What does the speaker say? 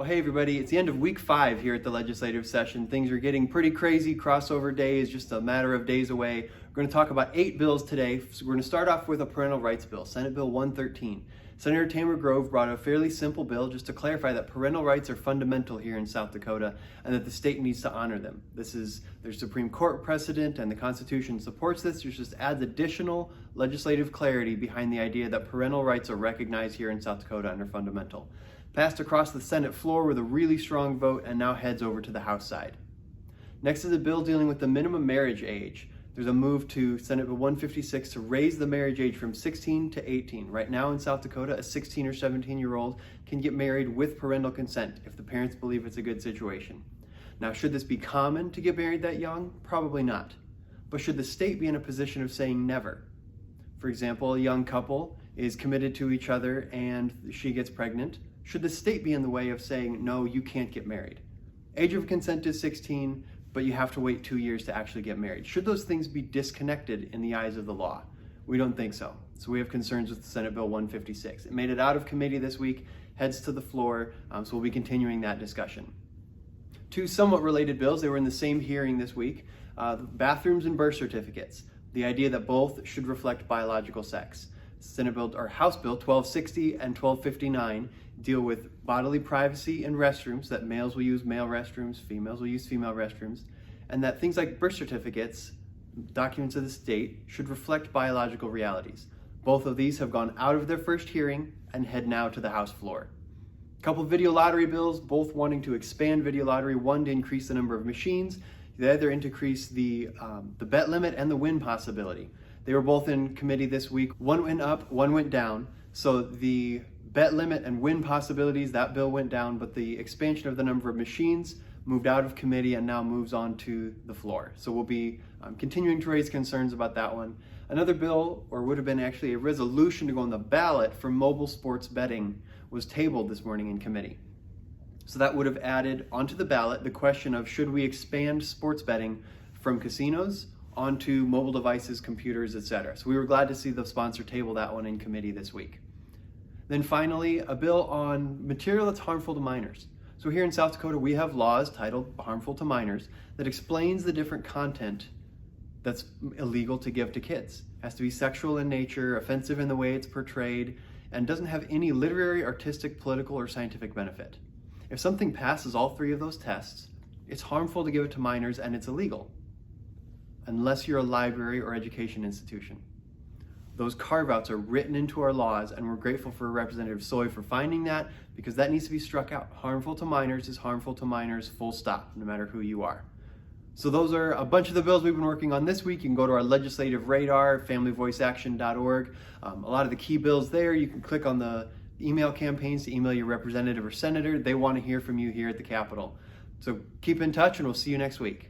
Well, hey everybody, it's the end of week 5 here at the legislative session. Things are getting pretty crazy. Crossover day is just a matter of days away. We're going to talk about 8 bills today. So we're going to start off with a parental rights bill, Senate Bill 113. Senator Tamara Grove brought a fairly simple bill just to clarify that parental rights are fundamental here in South Dakota and that the state needs to honor them. There's Supreme Court precedent and the Constitution supports this. It just adds additional legislative clarity behind the idea that parental rights are recognized here in South Dakota and are fundamental. Passed across the Senate floor with a really strong vote and now heads over to the House side. Next is a bill dealing with the minimum marriage age. There's a move to Senate Bill 156 to raise the marriage age from 16 to 18. Right now in South Dakota, a 16 or 17-year-old can get married with parental consent if the parents believe it's a good situation. Now, should this be common to get married that young? Probably not. But should the state be in a position of saying never? For example, a young couple is committed to each other and she gets pregnant. Should the state be in the way of saying, no, you can't get married? Age of consent is 16, but you have to wait 2 years to actually get married. Should those things be disconnected in the eyes of the law? We don't think so. So we have concerns with Senate Bill 156. It made it out of committee this week, heads to the floor, so we'll be continuing that discussion. 2 somewhat related bills, they were in the same hearing this week. Bathrooms and birth certificates. The idea that both should reflect biological sex. House Bill 1260 and 1259 deal with bodily privacy in restrooms, that males will use male restrooms, females will use female restrooms, and that things like birth certificates, documents of the state, should reflect biological realities. Both of these have gone out of their first hearing and head now to the House floor. A couple video lottery bills, both wanting to expand video lottery, one to increase the number of machines, the other to increase the bet limit and the win possibility. They were both in committee this week. One went up, one went down. So the bet limit and win possibilities, that bill went down, but the expansion of the number of machines moved out of committee and now moves on to the floor. So we'll be continuing to raise concerns about that one. Another bill, or would have been actually a resolution to go on the ballot for mobile sports betting, was tabled this morning in committee. So that would have added onto the ballot the question of should we expand sports betting from casinos onto mobile devices, computers, etc. So we were glad to see the sponsor table that one in committee this week. Then finally, a bill on material that's harmful to minors. So here in South Dakota, we have laws titled Harmful to Minors that explains the different content that's illegal to give to kids. It has to be sexual in nature, offensive in the way it's portrayed, and doesn't have any literary, artistic, political, or scientific benefit. If something passes all 3 of those tests, it's harmful to give it to minors and it's illegal, unless you're a library or education institution. Those carve-outs are written into our laws, and we're grateful for Representative Soy for finding that, because that needs to be struck out. Harmful to minors is harmful to minors, full stop, no matter who you are. So those are a bunch of the bills we've been working on this week. You can go to our legislative radar, familyvoiceaction.org. A lot of the key bills there, you can click on the email campaigns to email your representative or senator. They want to hear from you here at the Capitol. So keep in touch, and we'll see you next week.